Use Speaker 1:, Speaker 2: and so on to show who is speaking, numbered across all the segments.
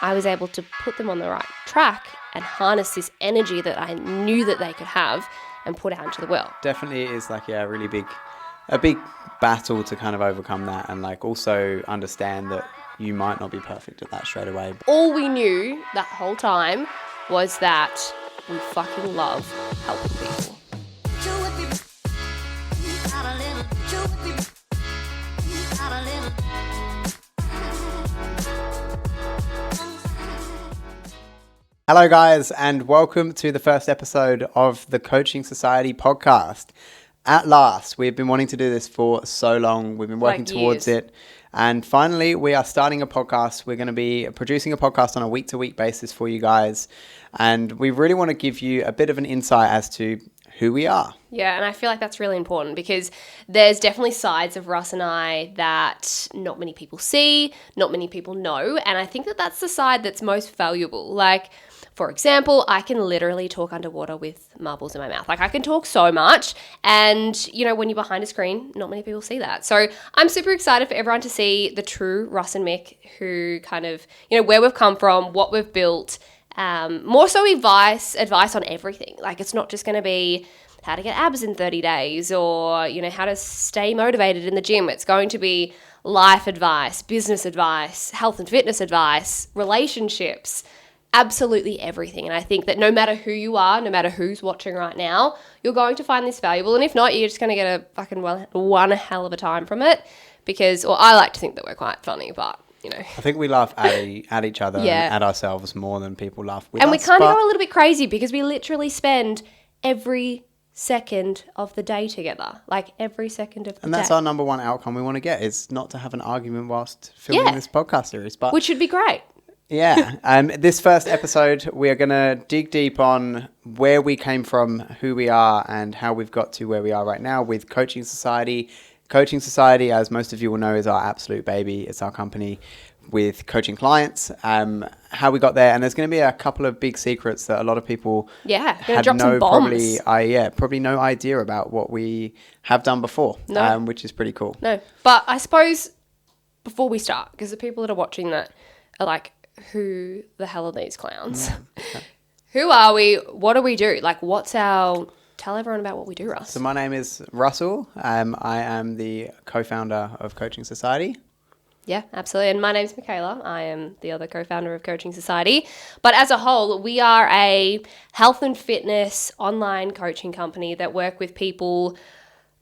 Speaker 1: I was able to put them on the right track and harness this energy that I knew that they could have and put out into the world.
Speaker 2: Definitely it is like, a big battle to kind of overcome that, and like also understand that you might not be perfect at that straight away.
Speaker 1: All we knew that whole time was that we fucking love helping people.
Speaker 2: Hello guys, and welcome to the first episode of the Coaching Society podcast. At last, we've been wanting to do this for so long. We've been working towards it. And finally, we are starting a podcast. We're going to be producing a podcast on a week-to-week basis for you guys. And we really want to give you a bit of an insight as to who we are.
Speaker 1: Yeah, and I feel like that's really important because there's definitely sides of Russ and I that not many people see, not many people know. And I think that that's the side that's most valuable. Like, for example, I can literally talk underwater with marbles in my mouth. Like, I can talk so much. And, you know, when you're behind a screen, not many people see that. So I'm super excited for everyone to see the true Russ and Mik, who kind of, you know, where we've come from, what we've built. More so advice on everything. Like, it's not just going to be how to get abs in 30 days or, you know, how to stay motivated in the gym. It's going to be life advice, business advice, health and fitness advice, relationships, absolutely everything. And I think that no matter who you are, no matter who's watching right now, you're going to find this valuable. And if not, you're just going to get a fucking one hell of a time from it because, or I like to think that we're quite funny, but you know.
Speaker 2: I think we laugh at each other and at ourselves more than people laugh with us.
Speaker 1: And we kind of go a little bit crazy because we literally spend every second of the day together, like every second of the day.
Speaker 2: And that's our number one outcome we want to get, is not to have an argument whilst filming this podcast series. But
Speaker 1: which should be great.
Speaker 2: Yeah. This first episode, we are going to dig deep on where we came from, who we are, and how we've got to where we are right now with Coaching Society. Coaching Society, as most of you will know, is our absolute baby. It's our company with coaching clients, how we got there. And there's going to be a couple of big secrets that a lot of people
Speaker 1: had probably
Speaker 2: no idea about what we have done before, which is pretty cool.
Speaker 1: No, but I suppose before we start, because the people that are watching that are like, who the hell are these clowns? Okay. Who are we? What do we do? Like, tell everyone about what we do, Russ.
Speaker 2: So my name is Russell. I am the co-founder of Coaching Society.
Speaker 1: Yeah, absolutely. And my name's Mikayla. I am the other co-founder of Coaching Society. But as a whole, we are a health and fitness online coaching company that work with people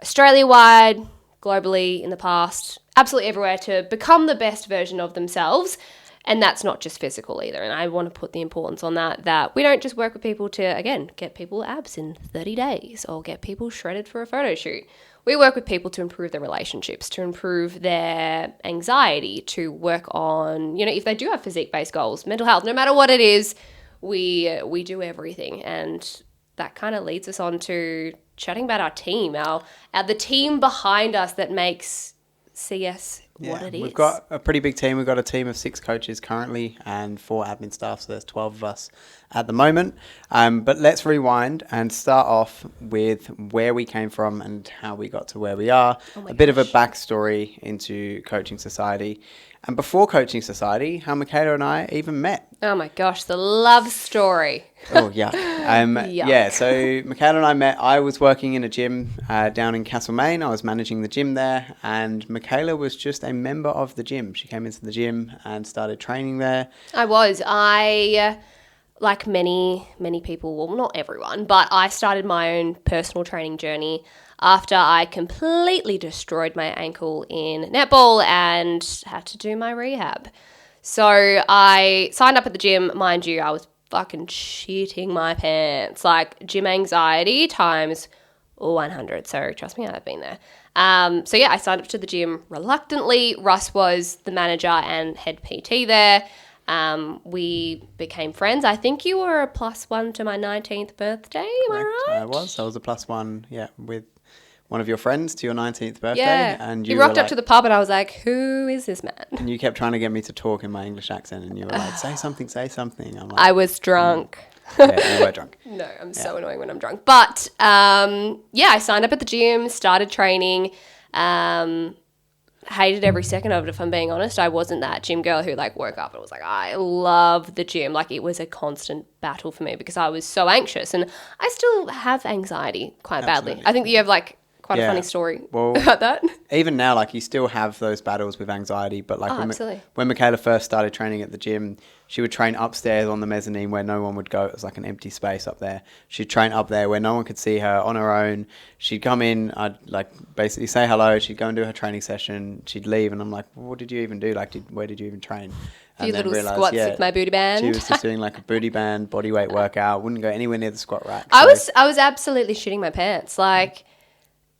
Speaker 1: Australia-wide, globally, in the past, absolutely everywhere, to become the best version of themselves. And that's not just physical either. And I want to put the importance on that we don't just work with people to, again, get people abs in 30 days or get people shredded for a photo shoot. We work with people to improve their relationships, to improve their anxiety, to work on, you know, if they do have physique-based goals, mental health, no matter what it is, we do everything. And that kind of leads us on to chatting about our team, the team behind us that makes CS what it is.
Speaker 2: We've got a pretty big team. We've got a team of 6 coaches currently and 4 admin staff, so there's 12 of us at the moment. But let's rewind and start off with where we came from and how we got to where we are. Bit of a backstory into Coaching Society. And before Coaching Society, how Mikayla and I even met.
Speaker 1: Oh my gosh, the love story.
Speaker 2: Oh, yeah. Yeah, so Mikayla and I met. I was working in a gym down in Castlemaine. I was managing the gym there, and Mikayla was just a member of the gym. She came into the gym and started training there.
Speaker 1: I like many people, well, not everyone, but I started my own personal training journey after I completely destroyed my ankle in netball and had to do my rehab. So I signed up at the gym. Mind you, I was fucking shitting my pants. Like, gym anxiety times 100. So trust me, I've been there. So yeah, I signed up to the gym reluctantly. Russ was the manager and head PT there. We became friends. I think you were a +1 to my 19th birthday. Am I right?
Speaker 2: I was a +1, with one of your friends to your 19th birthday.
Speaker 1: Yeah.
Speaker 2: And
Speaker 1: you rocked up to the pub and I was like, who is this man?
Speaker 2: And you kept trying to get me to talk in my English accent and you were like, say something. I'm like,
Speaker 1: I was drunk.
Speaker 2: Yeah, you were drunk.
Speaker 1: No, I'm so annoying when I'm drunk. But, I signed up at the gym, started training. I hated every second of it, if I'm being honest. I wasn't that gym girl who like woke up and was like, I love the gym. Like it was a constant battle for me because I was so anxious, and I still have anxiety quite badly. I think that you have like quite a funny story about that.
Speaker 2: Even now, like you still have those battles with anxiety, but like when Mikayla first started training at the gym, she would train upstairs on the mezzanine where no one would go. It was like an empty space up there. She'd train up there where no one could see her on her own. She'd come in, I'd like basically say hello. She'd go and do her training session. She'd leave, and I'm like, well, what did you even do? Like, where did you even train?
Speaker 1: A few little squats with my booty band.
Speaker 2: She was just doing like a booty band, body weight workout. Wouldn't go anywhere near the squat rack.
Speaker 1: I was absolutely shitting my pants. Like,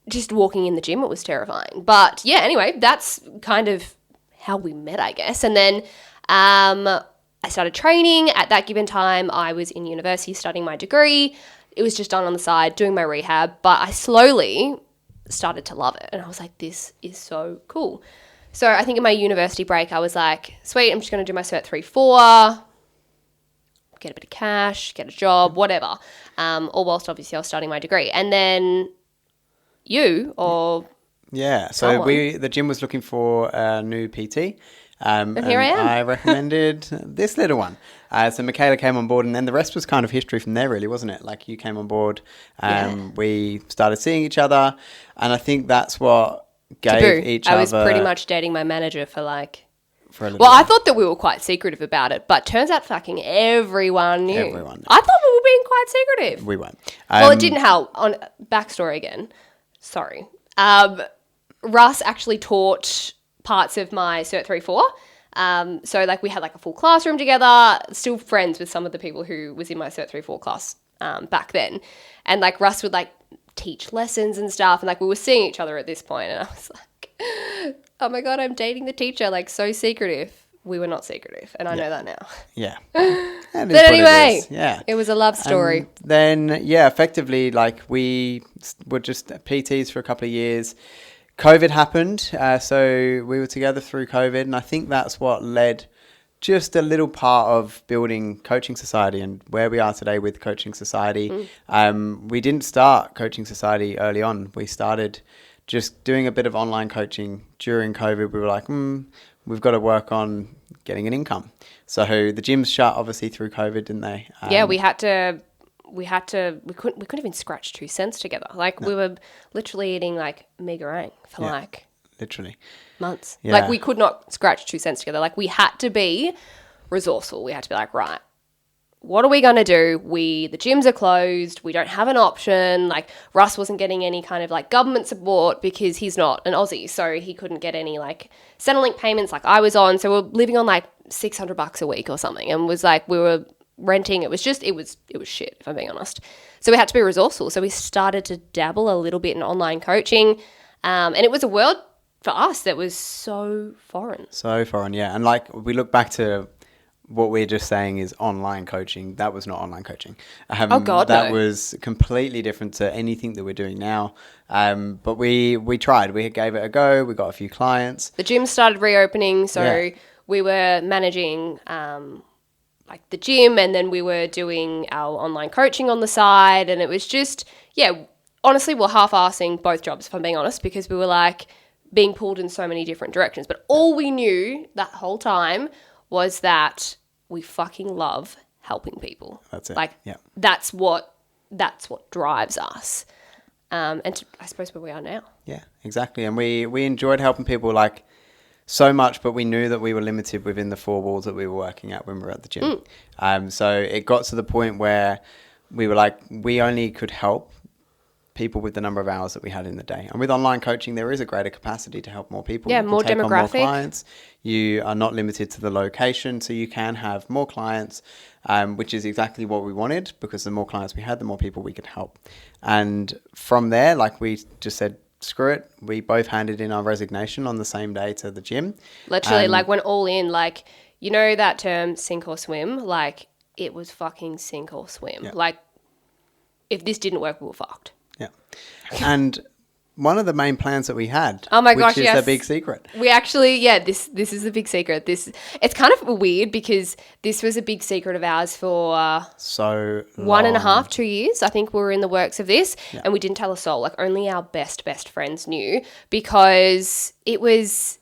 Speaker 1: just walking in the gym, it was terrifying. But yeah, anyway, that's kind of how we met, I guess. And then I started training. At that given time, I was in university studying my degree. It was just done on the side, doing my rehab. But I slowly started to love it. And I was like, this is so cool. So I think in my university break, I was like, sweet, I'm just going to do my Cert 3-4, get a bit of cash, get a job, whatever. All whilst obviously I was starting my degree. And then you or
Speaker 2: so the gym was looking for a new PT.
Speaker 1: And here I am.
Speaker 2: I recommended this little one. So Mikayla came on board, and then the rest was kind of history from there, really, wasn't it? Like you came on board, we started seeing each other, and I think that's what gave each other. I was
Speaker 1: pretty much dating my manager for like. I thought that we were quite secretive about it, but turns out fucking everyone knew.
Speaker 2: Everyone knew.
Speaker 1: I thought we were being quite secretive.
Speaker 2: We weren't.
Speaker 1: Well, it didn't help. On backstory again. Sorry. Russ actually taught parts of my Cert 3-4. So like we had like a full classroom together, still friends with some of the people who was in my Cert 3-4 class back then. And like Russ would like teach lessons and stuff. And like we were seeing each other at this point, and I was like, oh my God, I'm dating the teacher. Like so secretive. We were not secretive. And I know that now.
Speaker 2: Yeah.
Speaker 1: But anyway, it was a love story.
Speaker 2: And then, effectively like we were just PTs for a couple of years. COVID happened, so we were together through COVID, and I think that's what led just a little part of building Coaching Society and where we are today with Coaching Society. We didn't start Coaching Society early on. We started just doing a bit of online coaching during COVID. We were like, we've got to work on getting an income. So the gyms shut obviously through COVID, didn't they? We couldn't even scratch 2 cents together. Like we were literally eating like mee goreng for literally
Speaker 1: months. Yeah. Like we could not scratch 2 cents together. Like we had to be resourceful. We had to be like, right, what are we going to do? The gyms are closed. We don't have an option. Like Russ wasn't getting any kind of like government support because he's not an Aussie. So he couldn't get any like Centrelink payments like I was on. So we're living on like $600 a week or something. And was like, we were renting. It was shit, if I'm being honest. So we had to be resourceful. So we started to dabble a little bit in online coaching. And it was a world for us that was so foreign. So foreign,
Speaker 2: yeah. And like we look back to what we're just saying is online coaching. That was not online coaching.
Speaker 1: Oh God,
Speaker 2: that was completely different to anything that we're doing now. But we tried. We gave it a go. We got a few clients.
Speaker 1: The gym started reopening. So we were managing like the gym, and then we were doing our online coaching on the side, and it was just, honestly, we're half-assing both jobs, if I'm being honest, because we were like being pulled in so many different directions. But all we knew that whole time was that we fucking love helping people.
Speaker 2: That's it.
Speaker 1: Like that's what drives us. And I suppose where we are now.
Speaker 2: Yeah, exactly. And we enjoyed helping people like so much, but we knew that we were limited within the 4 walls that we were working at when we were at the gym. So it got to the point where we were like, we only could help people with the number of hours that we had in the day. And with online coaching, there is a greater capacity to help more people.
Speaker 1: Yeah, more demographic.
Speaker 2: More clients. You are not limited to the location, so you can have more clients, which is exactly what we wanted, because the more clients we had, the more people we could help. And from there, like we just said, screw it. We both handed in our resignation on the same day to the gym.
Speaker 1: Literally, like went all in. Like, you know that term sink or swim? Like, it was fucking sink or swim. Yeah. Like, if this didn't work, we were fucked.
Speaker 2: Yeah. And one of the main plans that we had,
Speaker 1: oh my gosh,
Speaker 2: which is a big secret.
Speaker 1: We actually, this is a big secret. It's kind of weird because this was a big secret of ours for
Speaker 2: so
Speaker 1: long. 1.5, 2 years. I think we were in the works of this, and we didn't tell a soul. Like only our best friends knew, because it was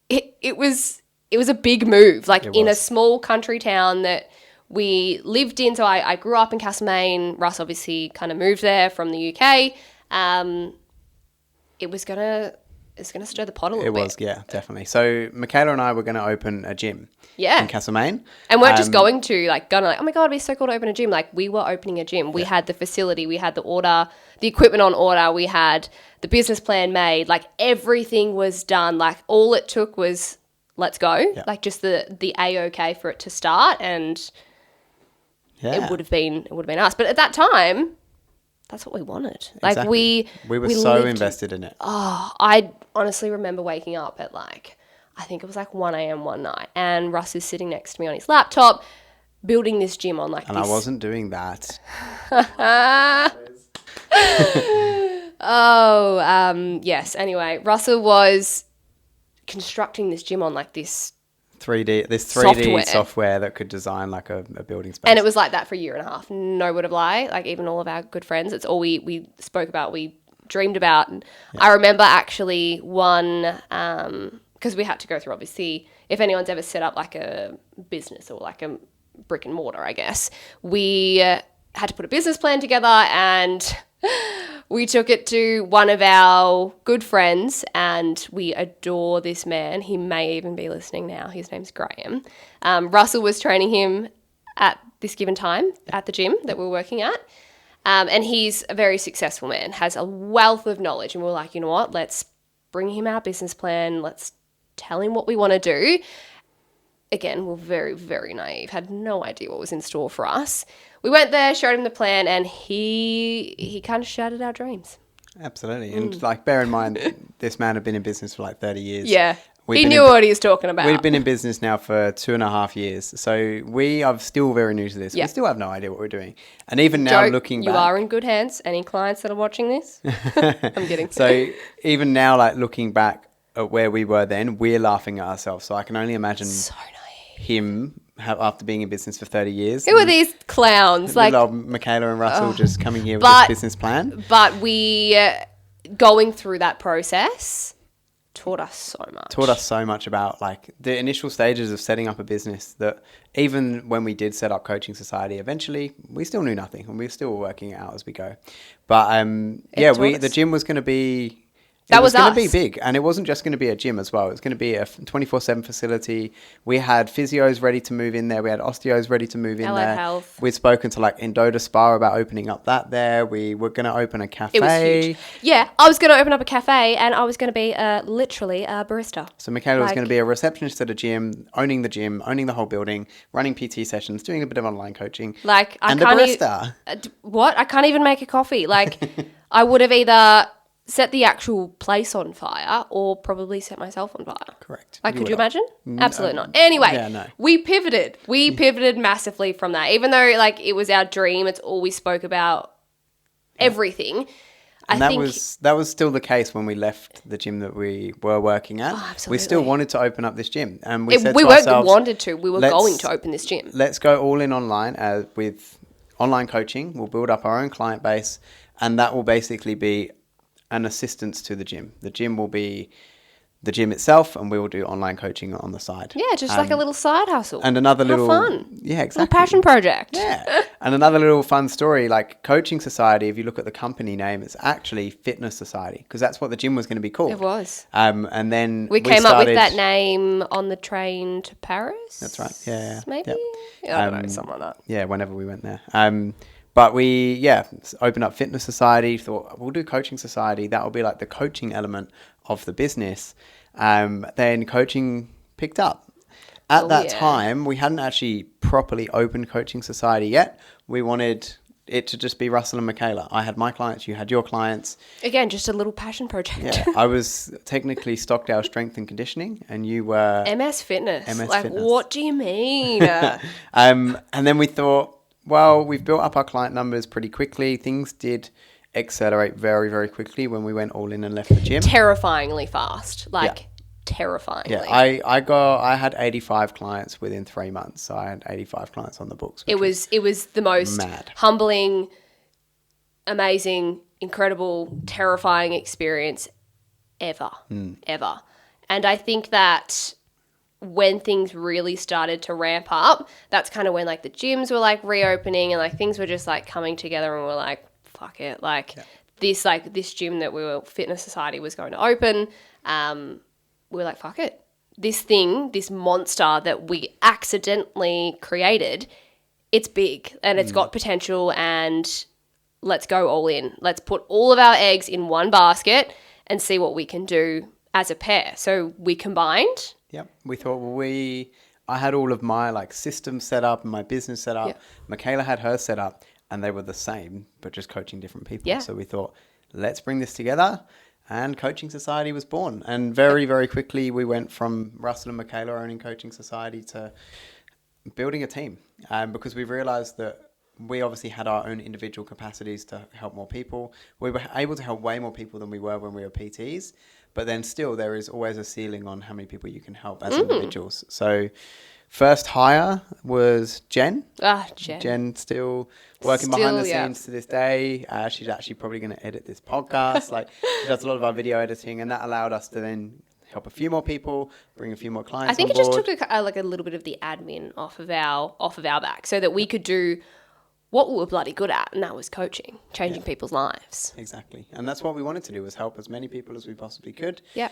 Speaker 1: it was a big move, like
Speaker 2: It
Speaker 1: in a
Speaker 2: was.
Speaker 1: small country town that we lived in. So I grew up in Castlemaine. Russ obviously kind of moved there from the UK. It's gonna stir the pot a little bit.
Speaker 2: It was, yeah, definitely. So Mikayla and I were going to open a gym in Castlemaine.
Speaker 1: And we're just going to like, oh my God, it'd be so cool to open a gym. Like we were opening a gym. We had the facility, we had the equipment on order, we had the business plan made, like everything was done. Like all it took was let's go, like just the A-OK for it to start, and it would have been us. But at that time, that's what we wanted. Like
Speaker 2: exactly. we were so invested in it.
Speaker 1: Oh, I honestly remember waking up at I think it was 1 a.m. one night, and Russ is sitting next to me on his laptop building this gym on
Speaker 2: And I wasn't doing that.
Speaker 1: Yes. Anyway, Russell was constructing this gym on this
Speaker 2: 3D software that could design like a building space.
Speaker 1: And it was like that for a year and a half. No word of lie. Like even all of our good friends, it's all we spoke about, we dreamed about. And I remember actually one, because we had to go through, obviously, if anyone's ever set up like a business or like a brick and mortar, I guess, we had to put a business plan together, and we took it to one of our good friends, and we adore this man. He may even be listening now. His name's Graham. Russell was training him at this given time at the gym that we're working at. And he's a very successful man, has a wealth of knowledge. And we're like, you know what? Let's bring him our business plan. Let's tell him what we want to do. Again, we're very, very naive, had no idea what was in store for us. We went there, showed him the plan, and he kind of shattered our dreams.
Speaker 2: Absolutely. And bear in mind, this man had been in business for 30 years.
Speaker 1: Yeah. He knew what he was talking about.
Speaker 2: We've been in business now for 2.5 years. So we are still very new to this. We still have no idea what we're doing. And even now looking back.
Speaker 1: You are in good hands. Any clients that are watching this? I'm kidding.
Speaker 2: So even now, looking back at where we were then, we're laughing at ourselves. So I can only imagine him after being in business for 30 years.
Speaker 1: Who are these clowns?
Speaker 2: Little old Mikayla and Russell just coming here with this business plan.
Speaker 1: But we, going through that process, taught us so much about the initial stages of setting up a business, that even when we did set up Coaching Society, eventually we still knew nothing and we were still working it out as we go. But the gym was going to be... It was going to be big, and it wasn't just going to be a gym as well. It was going to be a 24/7 facility. We had physios ready to move in there. We had osteos ready to move in there. Health.
Speaker 2: We'd spoken to Endota Spa about opening up that there. We were going to open a cafe.
Speaker 1: It was huge. Yeah, I was going to open up a cafe, and I was going to be literally a barista.
Speaker 2: So Mikayla was going to be a receptionist at a gym, owning the whole building, running PT sessions, doing a bit of online coaching. And a barista.
Speaker 1: What? I can't even make a coffee. I would have either set the actual place on fire or probably set myself on fire.
Speaker 2: Correct.
Speaker 1: Could you imagine? Absolutely not. Anyway, we pivoted. We pivoted massively from that. Even though it was our dream, it's all we spoke about, everything.
Speaker 2: And that was still the case when we left the gym that we were working at.
Speaker 1: Oh, absolutely.
Speaker 2: We still wanted to open up this gym. And we
Speaker 1: weren't wanted to. We were going to open this gym.
Speaker 2: Let's go all in online with online coaching. We'll build up our own client base, and that will basically be an assistance to the gym. The gym will be the gym itself, and we will do online coaching on the side.
Speaker 1: Yeah, just like a little side hustle.
Speaker 2: And another
Speaker 1: Have fun.
Speaker 2: Yeah, exactly.
Speaker 1: Little passion project.
Speaker 2: Yeah. And another little fun story, Coaching Society, if you look at the company name, it's actually Fitness Society, because that's what the gym was going to be called.
Speaker 1: It was.
Speaker 2: And then
Speaker 1: we came up with that name on the train to Paris.
Speaker 2: That's right. Yeah.
Speaker 1: Maybe? Yep. I don't know, something like that.
Speaker 2: Yeah, whenever we went there. But we, opened up Fitness Society, thought we'll do Coaching Society. That will be the coaching element of the business. Then coaching picked up. At that time, we hadn't actually properly opened Coaching Society yet. We wanted it to just be Russell and Mikayla. I had my clients, you had your clients.
Speaker 1: Again, just a little passion project.
Speaker 2: Yeah, I was technically Stockdale Strength and Conditioning, and you were...
Speaker 1: MS Fitness.
Speaker 2: Fitness.
Speaker 1: What do you mean?
Speaker 2: And then we thought, well, we've built up our client numbers pretty quickly. Things did accelerate very, very quickly when we went all in and left the gym.
Speaker 1: Terrifyingly fast. Terrifyingly.
Speaker 2: Yeah, I had 85 clients within 3 months. So I had 85 clients on the books.
Speaker 1: It was the most humbling, amazing, incredible, terrifying experience ever. And I think that when things really started to ramp up, that's kind of when like the gyms were like reopening and like things were just like coming together, and we're like, fuck it. Like this gym that we were, Fitness Society, was going to open. We were like, fuck it. This monster that we accidentally created, it's big and it's got potential, and let's go all in. Let's put all of our eggs in one basket and see what we can do as a pair. So we combined.
Speaker 2: Yep. We thought, I had all of my like systems set up and my business set up. Yep. Mikayla had hers set up, and they were the same, but just coaching different people. Yeah. So we thought, let's bring this together. And Coaching Society was born. And very, very quickly, we went from Russell and Mikayla owning Coaching Society to building a team. Because we realized that we obviously had our own individual capacities to help more people. We were able to help way more people than we were when we were PTs. But then still, there is always a ceiling on how many people you can help as individuals. So first hire was Jen.
Speaker 1: Jen.
Speaker 2: Jen still working behind the scenes to this day. She's actually probably going to edit this podcast. Like, she does a lot of our video editing, and that allowed us to then help a few more people, bring a few more clients.
Speaker 1: I think
Speaker 2: on
Speaker 1: it
Speaker 2: board.
Speaker 1: just took a little bit of the admin off of our back, so that we could do what we were bloody good at, and that was coaching, changing people's lives.
Speaker 2: Exactly. And that's what we wanted to do, was help as many people as we possibly could.
Speaker 1: Yeah.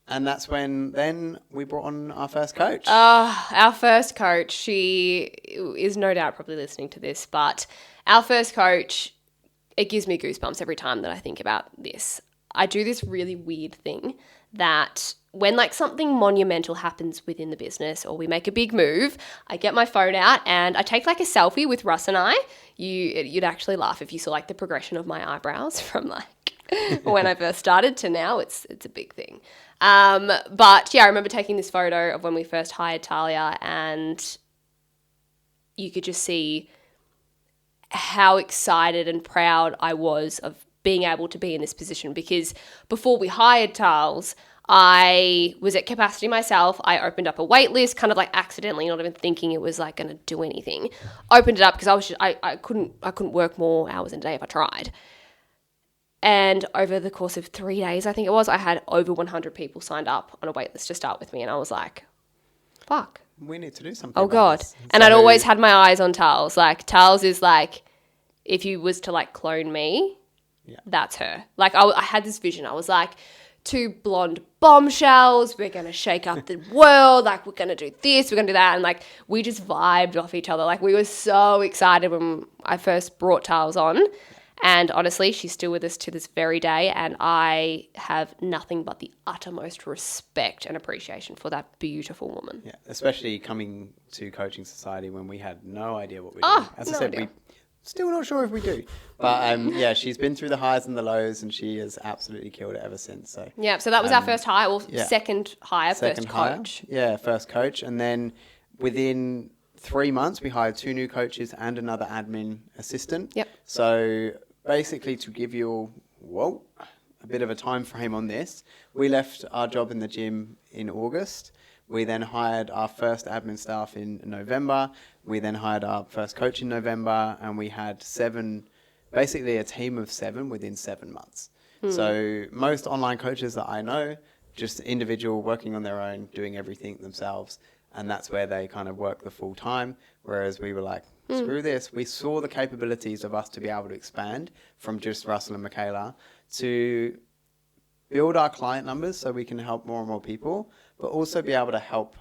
Speaker 2: And that's when then we brought on our first coach.
Speaker 1: Our first coach, she is no doubt probably listening to this, but our first coach, it gives me goosebumps every time that I think about this. I do this really weird thing that when like something monumental happens within the business, or we make a big move, I get my phone out and I take like a selfie with Russ and I. You'd actually laugh if you saw like the progression of my eyebrows from like when I first started to now. It's a big thing. But yeah, I remember taking this photo of when we first hired Talia, and you could just see how excited and proud I was of being able to be in this position, because before we hired Tals, I was at capacity myself. I opened up a wait list, kind of like accidentally, not even thinking it was like going to do anything. Opened it up because I couldn't work more hours in a day if I tried. And over the course of 3 days, I think it was, I had over 100 people signed up on a wait list to start with me, and I was like, fuck.
Speaker 2: We need to do something.
Speaker 1: Oh God. And I'd always had my eyes on Tals. Like, Tals is like, if you was to like clone me, that's her. Like, I had this vision. I was like, 2 blonde bombshells, we're going to shake up the world, like we're going to do this, we're going to do that, and like we just vibed off each other. Like, we were so excited when I first brought Tals on, and honestly, she's still with us to this very day, and I have nothing but the uttermost respect and appreciation for that beautiful woman.
Speaker 2: Yeah, especially coming to Coaching Society when we had no idea what we were doing. As I said, we still not sure if we do. But yeah, she's been through the highs and the lows, and she has absolutely killed it ever since. So
Speaker 1: yeah, so that was our first hire, second hire, first coach.
Speaker 2: Yeah, first coach. And then within 3 months, we hired 2 new coaches and another admin assistant.
Speaker 1: Yep.
Speaker 2: So basically, to give you a bit of a time frame on this, we left our job in the gym in August. We then hired our first admin staff in November. We then hired our first coach in November, and we had 7, basically a team of 7 within 7 months. So most online coaches that I know, just individual working on their own, doing everything themselves. And that's where they kind of work the full time. Whereas we were like, screw this. We saw the capabilities of us to be able to expand from just Russell and Mikayla to build our client numbers so we can help more and more people, but also be able to help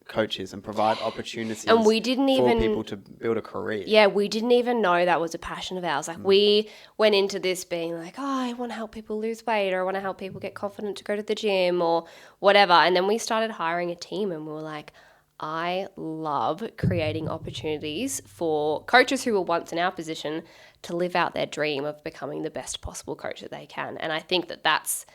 Speaker 2: coaches and provide opportunities
Speaker 1: and we didn't
Speaker 2: for
Speaker 1: even,
Speaker 2: people to build a career.
Speaker 1: Yeah, we didn't even know that was a passion of ours. Like we went into this being like, oh, I want to help people lose weight, or I want to help people get confident to go to the gym or whatever. And then we started hiring a team, and we were like, I love creating opportunities for coaches who were once in our position to live out their dream of becoming the best possible coach that they can. And I think that that's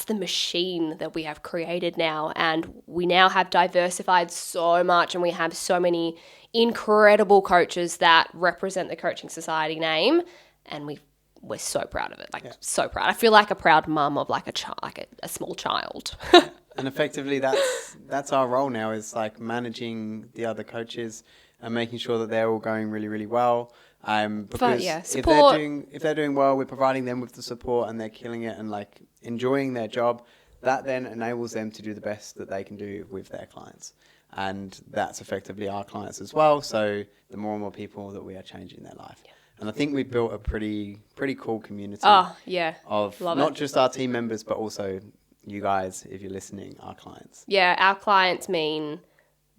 Speaker 1: the machine that we have created now, and we now have diversified so much, and we have so many incredible coaches that represent the Coaching Society name, and we're so proud of it. So proud. I feel like a proud mum of like a small child.
Speaker 2: And effectively, that's our role now, is like managing the other coaches and making sure that they're all going really, really well. Because if they're doing well, we're providing them with the support, and they're killing it and like enjoying their job, that then enables them to do the best that they can do with their clients. And that's effectively our clients as well. So the more and more people that we are changing their life. Yeah. And I think we built a pretty cool community of not just our team members, but also you guys, if you're listening, our clients.
Speaker 1: Yeah, our clients mean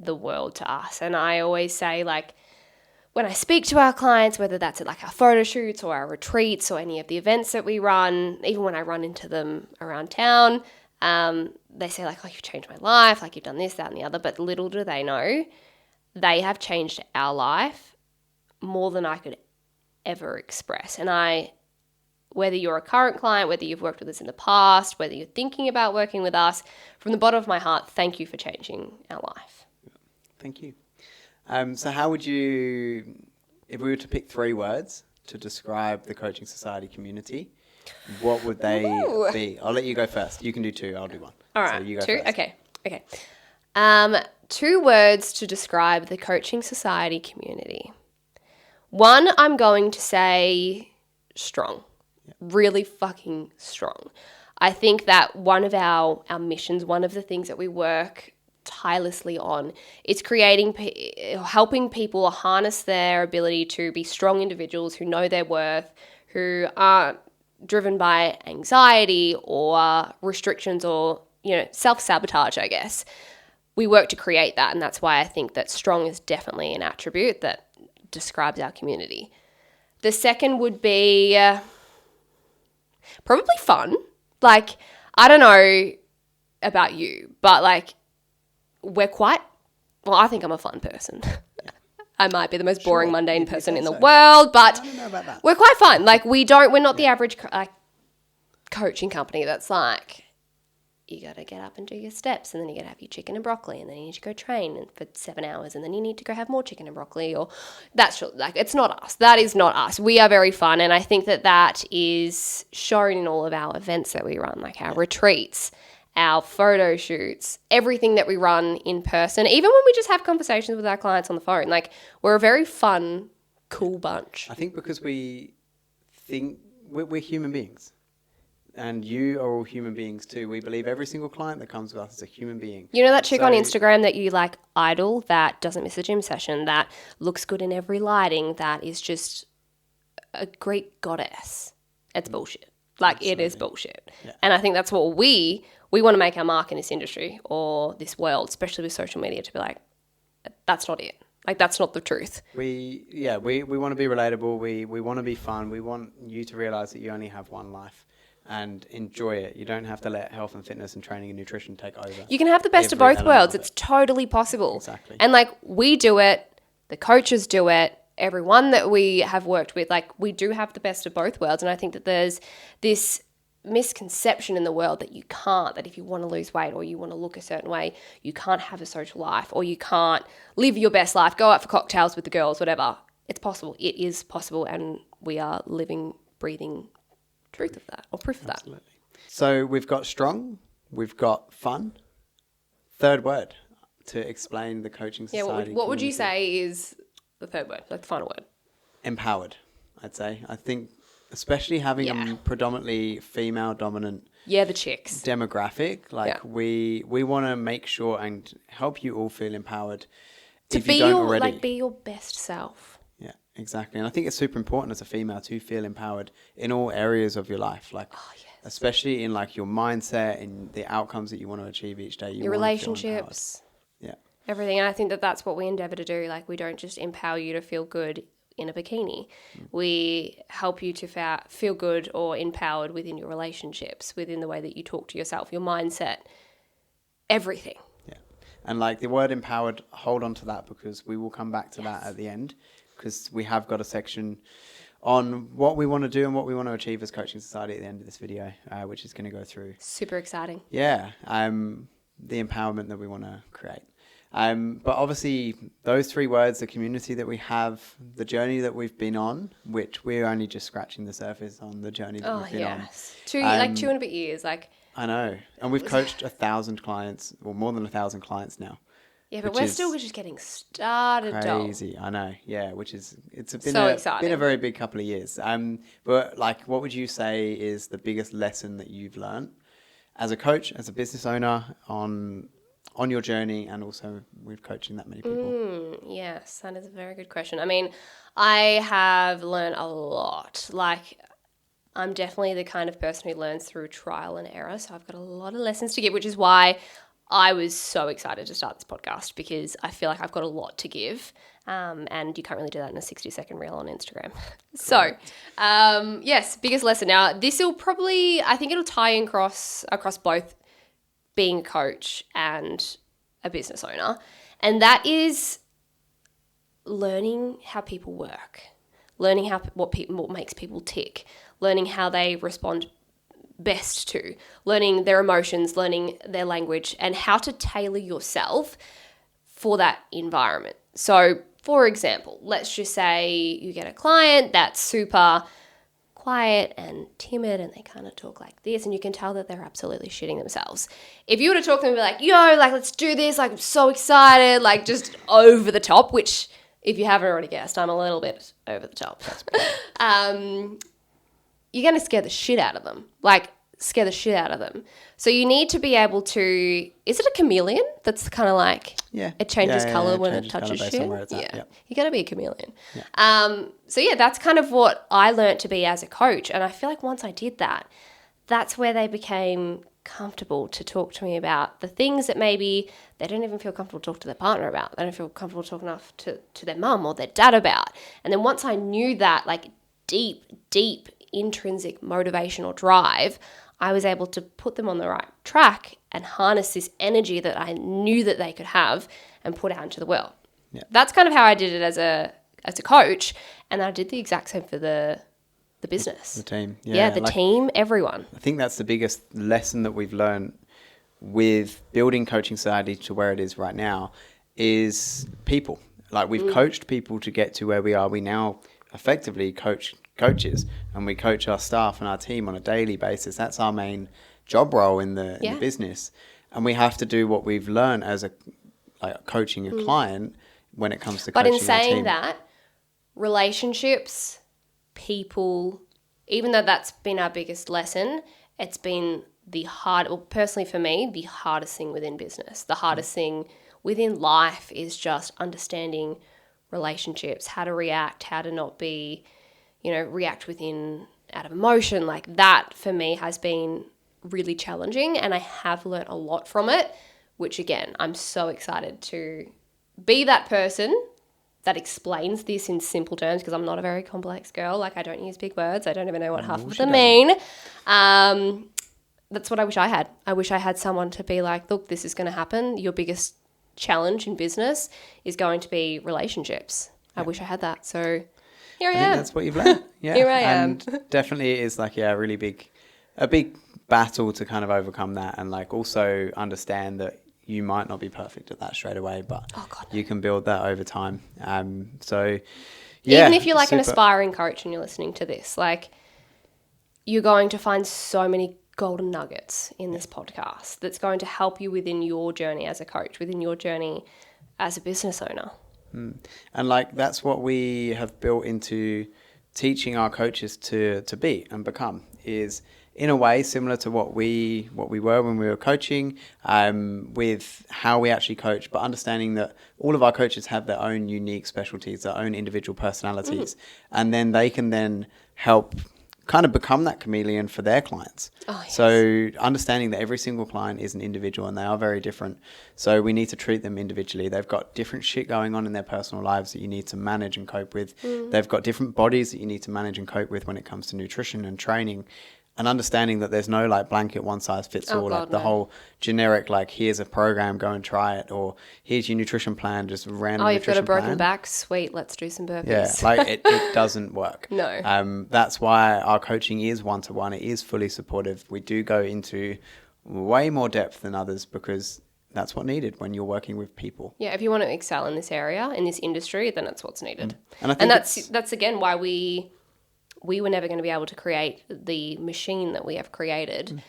Speaker 1: the world to us. And I always say, like, when I speak to our clients, whether that's at like our photo shoots or our retreats or any of the events that we run, even when I run into them around town, they say like, oh, you've changed my life, like you've done this, that, and the other. But little do they know, they have changed our life more than I could ever express. And whether you're a current client, whether you've worked with us in the past, whether you're thinking about working with us, from the bottom of my heart, thank you for changing our life.
Speaker 2: Thank you. So how would you, if we were to pick 3 words to describe the Coaching Society community, what would they be? I'll let you go first. You can do 2. I'll do 1.
Speaker 1: All right.
Speaker 2: So you go
Speaker 1: 2?
Speaker 2: first.
Speaker 1: Okay. 2 words to describe the Coaching Society community. 1, I'm going to say strong. Yeah. Really fucking strong. I think that one of our missions, one of the things that we work tirelessly on, is helping people harness their ability to be strong individuals who know their worth, who aren't driven by anxiety or restrictions or, self-sabotage, I guess. We work to create that, and that's why I think that strong is definitely an attribute that describes our community. The second would be probably fun. Like, I don't know about you, but like, I think I'm a fun person. I might be the most boring, mundane person in the world, but
Speaker 2: I don't know about that.
Speaker 1: We're quite fun. Like, we're not the average coaching company that's like, you got to get up and do your steps, and then you got to have your chicken and broccoli, and then you need to go train for 7 hours, and then you need to go have more chicken and broccoli, or that's like, it's not us. That is not us. We are very fun, and I think that is shown in all of our events that we run, like our retreats, our photo shoots, everything that we run in person, even when we just have conversations with our clients on the phone. Like, we're a very fun, cool bunch.
Speaker 2: I think because we think we're human beings. And you are all human beings too. We believe every single client that comes with us is a human being.
Speaker 1: You know that chick on Instagram that you like idol, that doesn't miss a gym session, that looks good in every lighting, that is just a Greek goddess? It's bullshit. Like, Absolutely. It is bullshit. Yeah. And I think that's what we want to make our mark in this industry or this world, especially with social media, to be like, that's not it. Like, that's not the truth.
Speaker 2: We want to be relatable. We want to be fun. We want you to realize that you only have one life. And enjoy it. You don't have to let health and fitness and training and nutrition take over.
Speaker 1: You can have the best of both worlds. It's totally possible.
Speaker 2: Exactly.
Speaker 1: And like, we do it, the coaches do it, everyone that we have worked with, like, we do have the best of both worlds. And I think that there's this misconception in the world that you can't, that if you want to lose weight or you want to look a certain way, you can't have a social life or you can't live your best life, go out for cocktails with the girls, whatever. It's possible. It is possible. And we are living, breathing truth of that, or proof of
Speaker 2: Absolutely. That. So we've got strong, we've got fun. 3rd word to explain the Coaching Society.
Speaker 1: What would you say is the 3rd word, like the final word?
Speaker 2: Empowered, I'd say. I think especially having a predominantly female dominant
Speaker 1: the chicks
Speaker 2: demographic, like we want to make sure and help you all feel empowered
Speaker 1: to
Speaker 2: if you don't already.
Speaker 1: Like, be your best self.
Speaker 2: Exactly. And I think it's super important as a female to feel empowered in all areas of your life, like especially in like your mindset and the outcomes that you want to achieve each day.
Speaker 1: Your relationships. Everything. And I think that that's what we endeavor to do. Like, we don't just empower you to feel good in a bikini. We help you to feel good or empowered within your relationships, within the way that you talk to yourself, your mindset, everything.
Speaker 2: Yeah. And like the word empowered, hold on to that, because we will come back to that at the end. Because we have got a section on what we want to do and what we want to achieve as Coaching Society at the end of this video, which is going to go through.
Speaker 1: Super exciting.
Speaker 2: Yeah, the empowerment that we want to create. But obviously, those 3 words, the community that we have, the journey that we've been on, which we're only just scratching the surface on the journey that we've been on.
Speaker 1: 2 and a bit years. Like,
Speaker 2: I know. And we've coached 1,000 clients, or more than 1,000 clients now.
Speaker 1: Yeah, but we're still just getting started.
Speaker 2: Crazy, I know. Yeah, it's been a very big couple of years. But like, what would you say is the biggest lesson that you've learned as a coach, as a business owner, on your journey, and also with coaching that many people?
Speaker 1: Yes, that is a very good question. I mean, I have learned a lot. Like, I'm definitely the kind of person who learns through trial and error. So I've got a lot of lessons to give, which is why I was so excited to start this podcast, because I feel like I've got a lot to give. And you can't really do that in a 60-second reel on Instagram. So, yes, biggest lesson. Now, this will probably, I think it'll tie in across both being a coach and a business owner. And that is learning how people work, learning what makes people tick, learning how they respond best to, learning their emotions, learning their language, and how to tailor yourself for that environment. So, for example, let's just say you get a client that's super quiet and timid and they kind of talk like this, and you can tell that they're absolutely shitting themselves. If you were to talk to them and be like, yo, like, let's do this, like, I'm so excited, like, just over the top, which, if you haven't already guessed, I'm a little bit over the top. You're going to scare the shit out of them. So you need to be able to, is it a chameleon that's kind of like, it changes color when it touches shit? You got to be a chameleon. So that's kind of what I learned to be as a coach. And I feel like once I did that, that's where they became comfortable to talk to me about the things that maybe they don't even feel comfortable to talk to their partner about. They don't feel comfortable talking enough to their mum or their dad about. And then once I knew that, like, deep intrinsic motivational drive, I was able to put them on the right track and harness this energy that I knew that they could have and put out into the world. That's kind of how I did it as a coach, and I did the exact same for the business.
Speaker 2: The team.
Speaker 1: Team, everyone.
Speaker 2: I think that's the biggest lesson that we've learned with building Coaching Society to where it is right now is people. Like, we've coached people to get to where we are. We now effectively coach coaches, and we coach our staff and our team on a daily basis. That's our main job role in the business, and we have to do what we've learned as coaching a client when it comes to coaching our team. But in saying that,
Speaker 1: relationships, people, even though that's been our biggest lesson, it's been personally for me, the hardest thing within business. The hardest thing within life is just understanding relationships, how to react, how to not be, react out of emotion. Like, that for me has been really challenging, and I have learnt a lot from it, which again, I'm so excited to be that person that explains this in simple terms, because I'm not a very complex girl. Like, I don't use big words. I don't even know what half of them mean. That's what I wish I had. I wish I had someone to be like, look, this is going to happen. Your biggest challenge in business is going to be relationships. I wish I had that. So here I am.
Speaker 2: Think that's what you've learned. Yeah.
Speaker 1: Here I am.
Speaker 2: And definitely it is like, a big battle to kind of overcome that, and like also understand that you might not be perfect at that straight away, but you can build that over time.
Speaker 1: Even if you're like an aspiring coach and you're listening to this, like, you're going to find so many golden nuggets in this podcast that's going to help you within your journey as a coach, within your journey as a business owner.
Speaker 2: And like, that's what we have built into teaching our coaches to be and become, is in a way similar to what we were when we were coaching, with how we actually coach, but understanding that all of our coaches have their own unique specialties, their own individual personalities, and then they can then help kind of become that chameleon for their clients. So understanding that every single client is an individual and they are very different. So we need to treat them individually. They've got different shit going on in their personal lives that you need to manage and cope with. They've got different bodies that you need to manage and cope with when it comes to nutrition and training. And understanding that there's no like blanket one size fits all, the whole generic, like, here's a program, go and try it, or here's your nutrition plan, just random nutrition plan.
Speaker 1: You've got a broken back? Sweet, let's do some burpees.
Speaker 2: Yeah, like it doesn't work.
Speaker 1: No.
Speaker 2: That's why our coaching is one-to-one. It is fully supportive. We do go into way more depth than others because that's what's needed when you're working with people.
Speaker 1: Yeah, if you want to excel in this area, in this industry, then that's what's needed.
Speaker 2: And
Speaker 1: that's again why we were never going to be able to create the machine that we have created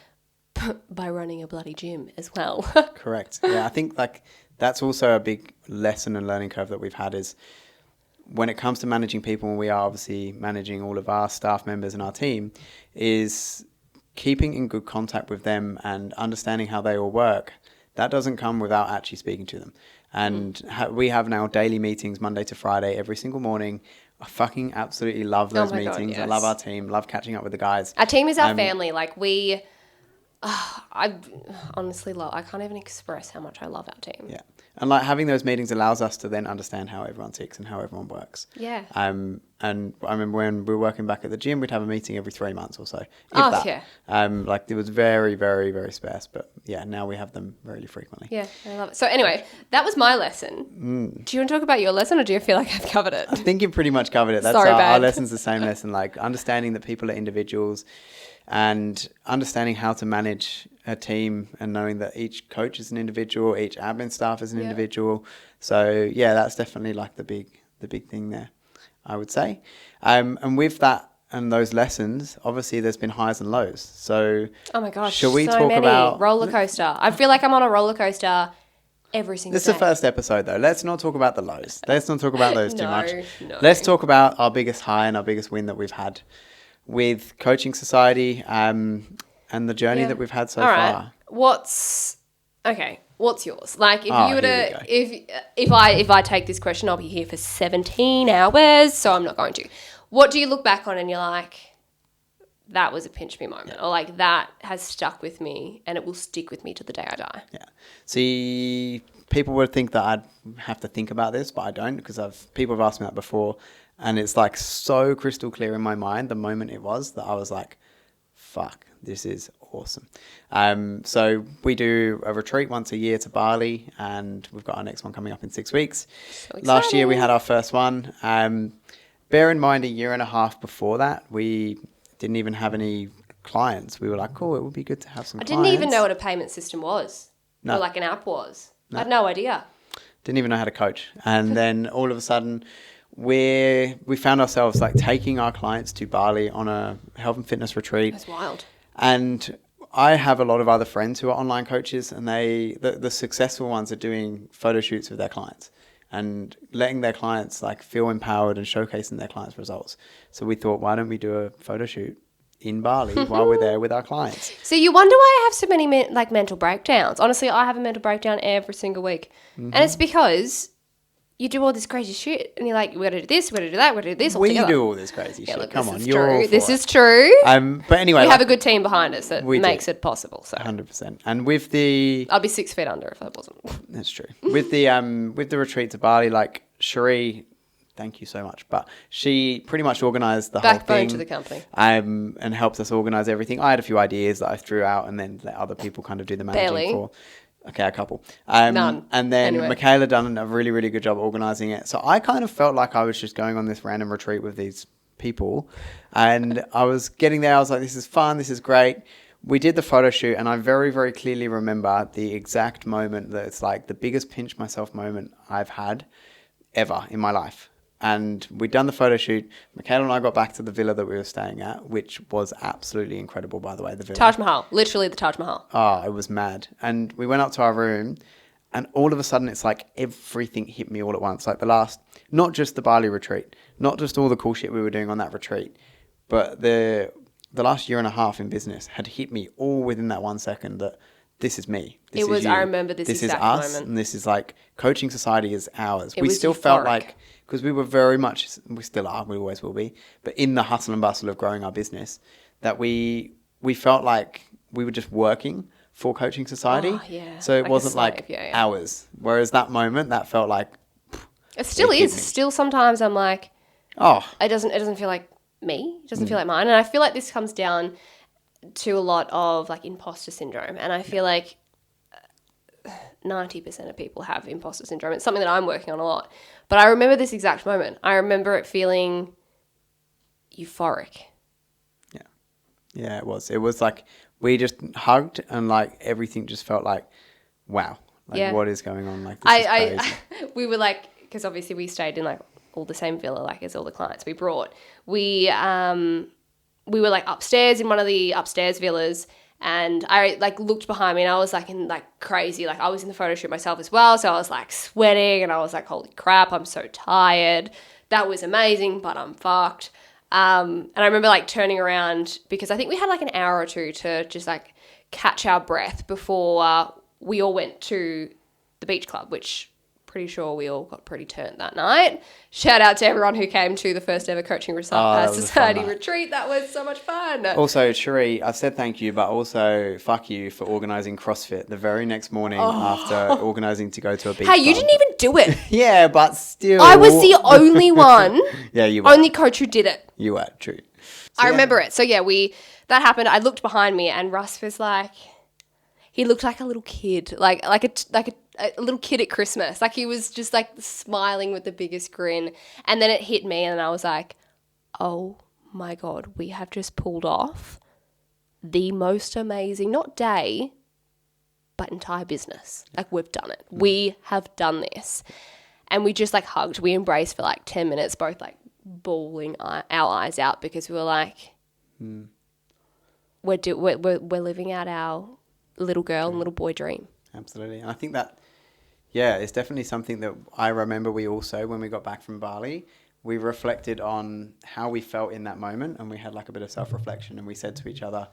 Speaker 1: by running a bloody gym as well.
Speaker 2: Correct. Yeah, I think like that's also a big lesson and learning curve that we've had, is when it comes to managing people, and we are obviously managing all of our staff members and our team, is keeping in good contact with them and understanding how they all work, that doesn't come without actually speaking to them. And we have now daily meetings Monday to Friday every single morning. I fucking absolutely love those meetings. God, yes. I love our team, love catching up with the guys.
Speaker 1: Our team is our family. Like I honestly love, I can't even express how much I love our team.
Speaker 2: Yeah. And like having those meetings allows us to then understand how everyone ticks and how everyone works.
Speaker 1: Yeah.
Speaker 2: And I remember when we were working back at the gym, we'd have a meeting every 3 months or so.
Speaker 1: Yeah.
Speaker 2: Like it was very, very, very sparse. But yeah, now we have them really frequently.
Speaker 1: Yeah, I love it. So anyway, that was my lesson. Do you want to talk about your lesson, or do you feel like I've covered it?
Speaker 2: I think you've pretty much covered it. That's our lesson's the same lesson, like understanding that people are individuals and understanding how to manage a team and knowing that each coach is an individual, each admin staff is an individual. So yeah, that's definitely like the big thing there, I would say. And with that and those lessons, obviously there's been highs and lows. So
Speaker 1: oh my gosh,
Speaker 2: shall we talk about
Speaker 1: roller coaster? I feel like I'm on a roller coaster every single day.
Speaker 2: This is the first episode though. Let's not talk about the lows. Let's not talk about those too much.
Speaker 1: No.
Speaker 2: Let's talk about our biggest high and our biggest win that we've had with Coaching Society and the journey that we've had so far.
Speaker 1: What's yours? Like if you were to if I take this question, I'll be here for 17 hours, so I'm not going to. What do you look back on and you're like, that was a pinch me moment, or like that has stuck with me and it will stick with me to the day I die?
Speaker 2: Yeah. See, people would think that I'd have to think about this, but I don't, because people have asked me that before. And it's like so crystal clear in my mind the moment it was that I was like, fuck, this is awesome. So we do a retreat once a year to Bali, and we've got our next one coming up in 6 weeks.
Speaker 1: So
Speaker 2: last year we had our first one. Bear in mind, a year and a half before that, we didn't even have any clients. We were like, cool, it would be good to have some clients.
Speaker 1: I didn't even know what a payment system was.
Speaker 2: No.
Speaker 1: Or like an app was. No. I had no idea.
Speaker 2: Didn't even know how to coach. And then all of a sudden we found ourselves like taking our clients to Bali on a health and fitness retreat.
Speaker 1: That's wild.
Speaker 2: And I have a lot of other friends who are online coaches, and the successful ones are doing photo shoots with their clients and letting their clients like feel empowered and showcasing their clients' results. So we thought, why don't we do a photo shoot in Bali while we're there with our clients?
Speaker 1: So you wonder why I have so many mental breakdowns. Honestly, I have a mental breakdown every single week. Mm-hmm. And it's because you do all this crazy shit and you're like, we're going to do this, we're going to do that, we're going to do this all together.
Speaker 2: We do all this crazy shit.
Speaker 1: Look,
Speaker 2: come on,
Speaker 1: you're
Speaker 2: all for
Speaker 1: This
Speaker 2: it.
Speaker 1: is true.
Speaker 2: But anyway.
Speaker 1: We have a good team behind us that makes it possible. So
Speaker 2: 100%. And with the...
Speaker 1: I'd be 6 feet under if I wasn't.
Speaker 2: That's true. With the retreat to Bali, like Cherie, thank you so much, but she pretty much organised the whole thing.
Speaker 1: Backbone to the company.
Speaker 2: And helped us organise everything. I had a few ideas that I threw out and then let other people kind of do the managing for. Okay, a couple.
Speaker 1: None.
Speaker 2: And then Mikayla done a really, really good job organising it. So I kind of felt like I was just going on this random retreat with these people. And I was getting there. I was like, this is fun. This is great. We did the photo shoot. And I very, very clearly remember the exact moment that it's like the biggest pinch myself moment I've had ever in my life. And we'd done the photo shoot. Mikayla and I got back to the villa that we were staying at, which was absolutely incredible, by the way, the villa.
Speaker 1: Taj Mahal. Literally the Taj Mahal.
Speaker 2: Oh, it was mad. And we went up to our room, and all of a sudden, it's like everything hit me all at once. Like not just the Bali retreat, not just all the cool shit we were doing on that retreat, but the last year and a half in business had hit me all within that 1 second that this is me.
Speaker 1: I remember this exact moment.
Speaker 2: This is us, and this is like Coaching Society is ours. We still felt like, because we were very much, we still are, we always will be, but in the hustle and bustle of growing our business, that we felt like we were just working for Coaching Society.
Speaker 1: Oh, yeah.
Speaker 2: So it wasn't like hours. Whereas that moment, that felt like...
Speaker 1: It still is. Still sometimes I'm like, it doesn't feel like me. It doesn't feel like mine. And I feel like this comes down to a lot of like imposter syndrome. And I feel like 90% of people have imposter syndrome. It's something that I'm working on a lot. But I remember this exact moment. I remember it feeling euphoric.
Speaker 2: Yeah. Yeah, it was. It was like we just hugged and like everything just felt like, wow. Like what is going on? Like this is crazy.
Speaker 1: We were like, because obviously we stayed in like all the same villa like as all the clients we brought. We were like upstairs in one of the upstairs villas. And I like looked behind me and I was like in like crazy, like I was in the photo shoot myself as well. So I was like sweating and I was like, holy crap, I'm so tired. That was amazing, but I'm fucked. And I remember like turning around because I think we had like an hour or two to just like catch our breath before we all went to the beach club, which pretty sure we all got pretty turned that night. Shout out to everyone who came to the first ever Coaching Society retreat. That was so much fun.
Speaker 2: Also, Cherie, I've said thank you, but also fuck you for organising CrossFit the very next morning after organising to go to a beach club.
Speaker 1: Hey, you didn't even do it.
Speaker 2: Yeah, but still.
Speaker 1: I was the only one.
Speaker 2: Yeah, you were.
Speaker 1: Only coach who did it.
Speaker 2: You were, true.
Speaker 1: I remember it. So yeah, that happened. I looked behind me and Russ was like, he looked like a little kid, like a little kid at Christmas. Like he was just like smiling with the biggest grin. And then it hit me and I was like, oh my God, we have just pulled off the most amazing, not day, but entire business. Like we've done it. We have done this. And we just like hugged. We embraced for like 10 minutes, both like bawling our eyes out because we were like, we're living out our little girl and little boy dream.
Speaker 2: Absolutely. And I think that, yeah, it's definitely something that I remember we also, when we got back from Bali, we reflected on how we felt in that moment and we had like a bit of self-reflection and we said to each other,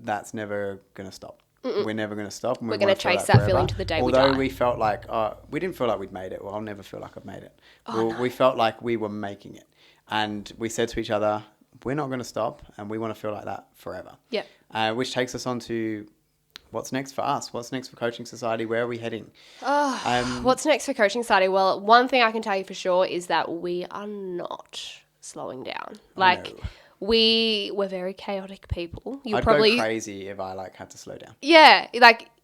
Speaker 2: that's never going to stop. We're never going to stop. And
Speaker 1: we're going to chase that feeling to the day we die.
Speaker 2: Although we felt like, we didn't feel like we'd made it. Well, I'll never feel like I've made it. We felt like we were making it. And we said to each other, we're not going to stop and we want to feel like that forever.
Speaker 1: Yeah.
Speaker 2: Which takes us on to what's next for us? What's next for Coaching Society? Where are we heading?
Speaker 1: What's next for Coaching Society? Well, one thing I can tell you for sure is that we are not slowing down. We're very chaotic people.
Speaker 2: I'd go crazy if I had to slow down.
Speaker 1: Yeah,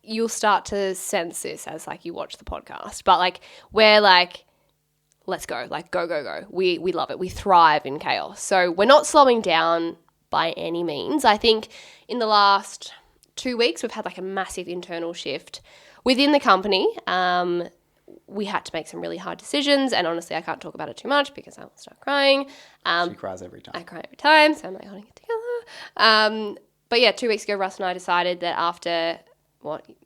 Speaker 1: you'll start to sense this as you watch the podcast. But we're let's go, go. We love it. We thrive in chaos. So we're not slowing down by any means. I think in the last 2 weeks we've had a massive internal shift within the company. We had to make some really hard decisions, and honestly I can't talk about it too much because I'll start crying.
Speaker 2: She cries every time.
Speaker 1: I cry every time, so I'm holding it together. But yeah, 2 weeks ago Russ and I decided that after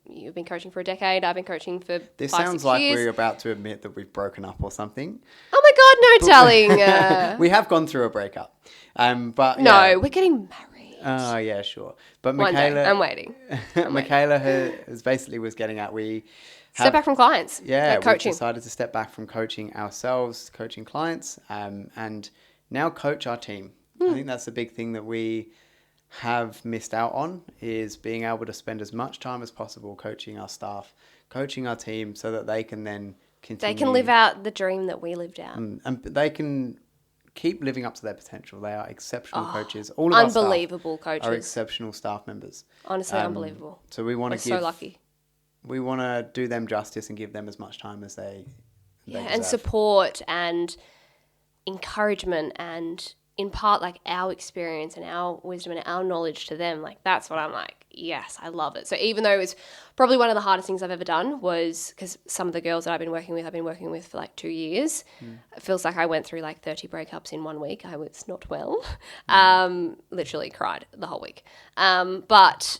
Speaker 1: you've been coaching for a decade, I've been coaching for 5-6 years.
Speaker 2: This sounds like we're about to admit that we've broken up or something.
Speaker 1: Oh my God, no telling.
Speaker 2: We have gone through a breakup. But
Speaker 1: no, we're getting married.
Speaker 2: Oh, yeah, sure. But
Speaker 1: One
Speaker 2: Mikayla...
Speaker 1: day. I'm waiting.
Speaker 2: Mikayla was getting at
Speaker 1: step back from clients.
Speaker 2: Yeah,
Speaker 1: coaching.
Speaker 2: We decided to step back from coaching ourselves, coaching clients, and now coach our team. I think that's the big thing that we have missed out on, is being able to spend as much time as possible coaching our staff, coaching our team, so that they can then continue.
Speaker 1: They can live out the dream that we lived out.
Speaker 2: And they can keep living up to their potential. They are exceptional coaches. All of
Speaker 1: unbelievable
Speaker 2: our staff
Speaker 1: coaches
Speaker 2: are exceptional staff members.
Speaker 1: Honestly, unbelievable.
Speaker 2: So we want to
Speaker 1: so lucky.
Speaker 2: We want to do them justice and give them as much time as they deserve.
Speaker 1: And support and encouragement and impart our experience and our wisdom and our knowledge to them. That's what I'm yes, I love it. So even though it was probably one of the hardest things I've ever done, was because some of the girls that I've been working with for 2 years. It feels like I went through 30 breakups in 1 week. I was not well. Literally cried the whole week. But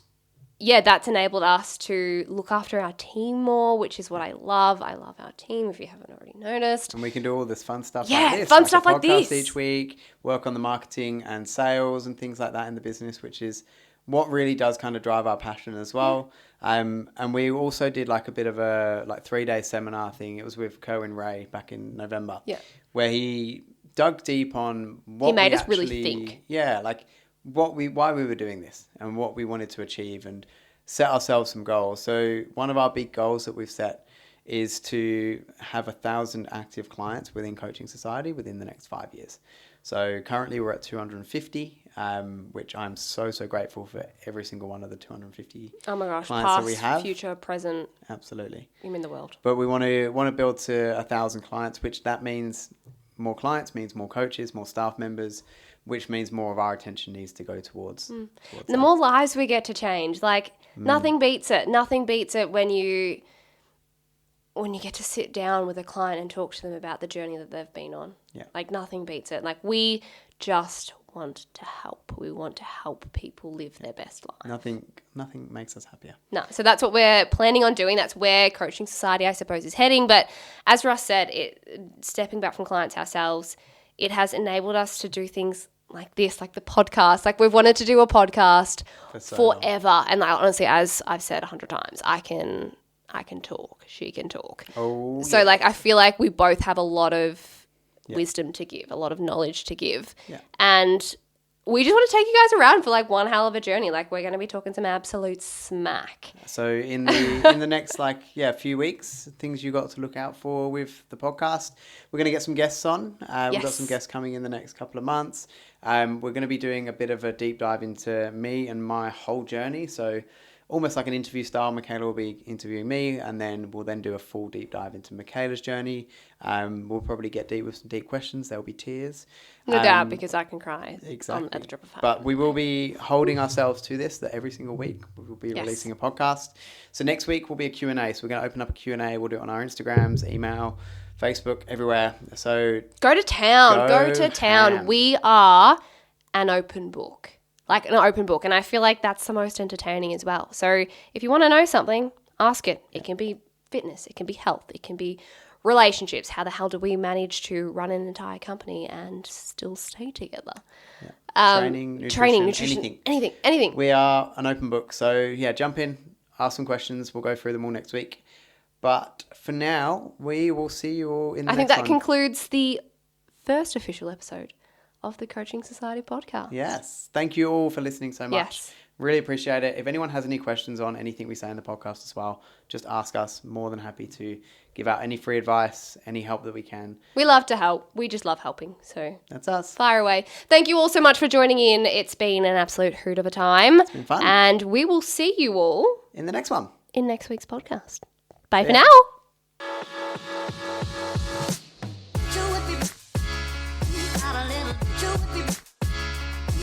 Speaker 1: yeah, that's enabled us to look after our team more, which is what I love. I love our team, if you haven't already noticed.
Speaker 2: And we can do all this fun stuff
Speaker 1: like
Speaker 2: this.
Speaker 1: Fun stuff like this.
Speaker 2: Each week, work on the marketing and sales and things like that in the business, which is what really does kind of drive our passion as well. And we also did a bit of a 3-day seminar thing. It was with Kerwin Ray back in November.
Speaker 1: Yeah.
Speaker 2: Where he dug deep on what
Speaker 1: he made us really think.
Speaker 2: Yeah, why we were doing this and what we wanted to achieve, and set ourselves some goals. So one of our big goals that we've set is to have 1,000 active clients within Coaching Society within the next 5 years. So currently we're at 250, which I'm so grateful for every single one of the 250
Speaker 1: oh my gosh,
Speaker 2: clients
Speaker 1: past,
Speaker 2: that we have.
Speaker 1: Future, present.
Speaker 2: Absolutely.
Speaker 1: You mean the world.
Speaker 2: But we want to build to 1,000 clients, which that means more clients, means more coaches, more staff members, which means more of our attention needs to go towards
Speaker 1: the more lives we get to change. Nothing beats it. Nothing beats it when you get to sit down with a client and talk to them about the journey that they've been on.
Speaker 2: Yeah.
Speaker 1: Nothing beats it. We just want to help. We want to help people live their best life.
Speaker 2: Nothing makes us happier.
Speaker 1: No. So that's what we're planning on doing. That's where Coaching Society, I suppose, is heading. But as Russ said, stepping back from clients ourselves it has enabled us to do things like this, like the podcast. Like we've wanted to do a podcast forever. And like, honestly, as I've said 100 times, I can talk. She can talk.
Speaker 2: Oh,
Speaker 1: so like, I feel like we both have a lot of wisdom to give, a lot of knowledge to give.
Speaker 2: Yeah.
Speaker 1: And we just want to take you guys around for like one hell of a journey. Like we're going to be talking some absolute smack.
Speaker 2: So in the next few weeks, things you got to look out for with the podcast. We're going to get some guests on. We've got some guests coming in the next couple of months. We're going to be doing a bit of a deep dive into me and my whole journey. So almost like an interview style. Mikayla will be interviewing me, and then we'll do a full deep dive into Mikayla's journey. We'll probably get deep with some deep questions. There'll be tears.
Speaker 1: No doubt, because I can cry
Speaker 2: exactly.
Speaker 1: At the drop of a hat.
Speaker 2: But we will be holding ourselves to this, that every single week we will be releasing a podcast. So next week will be a Q&A. So we're going to open up a Q&A. We'll do it on our Instagrams, email, Facebook, everywhere. So
Speaker 1: go to town. Go to town. We are an open book. Like an open book. And I feel like that's the most entertaining as well. So if you want to know something, ask it. It can be fitness. It can be health. It can be relationships. How the hell do we manage to run an entire company and still stay together?
Speaker 2: Yeah. Training, nutrition,
Speaker 1: anything.
Speaker 2: We are an open book. So jump in, ask some questions. We'll go through them all next week. But for now, we will see you all in the next one.
Speaker 1: I think that concludes the first official episode of the Coaching Society podcast.
Speaker 2: Yes. Thank you all for listening so much.
Speaker 1: Yes.
Speaker 2: Really appreciate it. If anyone has any questions on anything we say in the podcast as well, just ask us. More than happy to give out any free advice, any help that we can.
Speaker 1: We love to help. We just love helping. So
Speaker 2: that's us.
Speaker 1: Fire away. Thank you all so much for joining in. It's been an absolute hoot of a time.
Speaker 2: It's been fun.
Speaker 1: And we will see you all
Speaker 2: in the next one.
Speaker 1: In next week's podcast. Bye for now.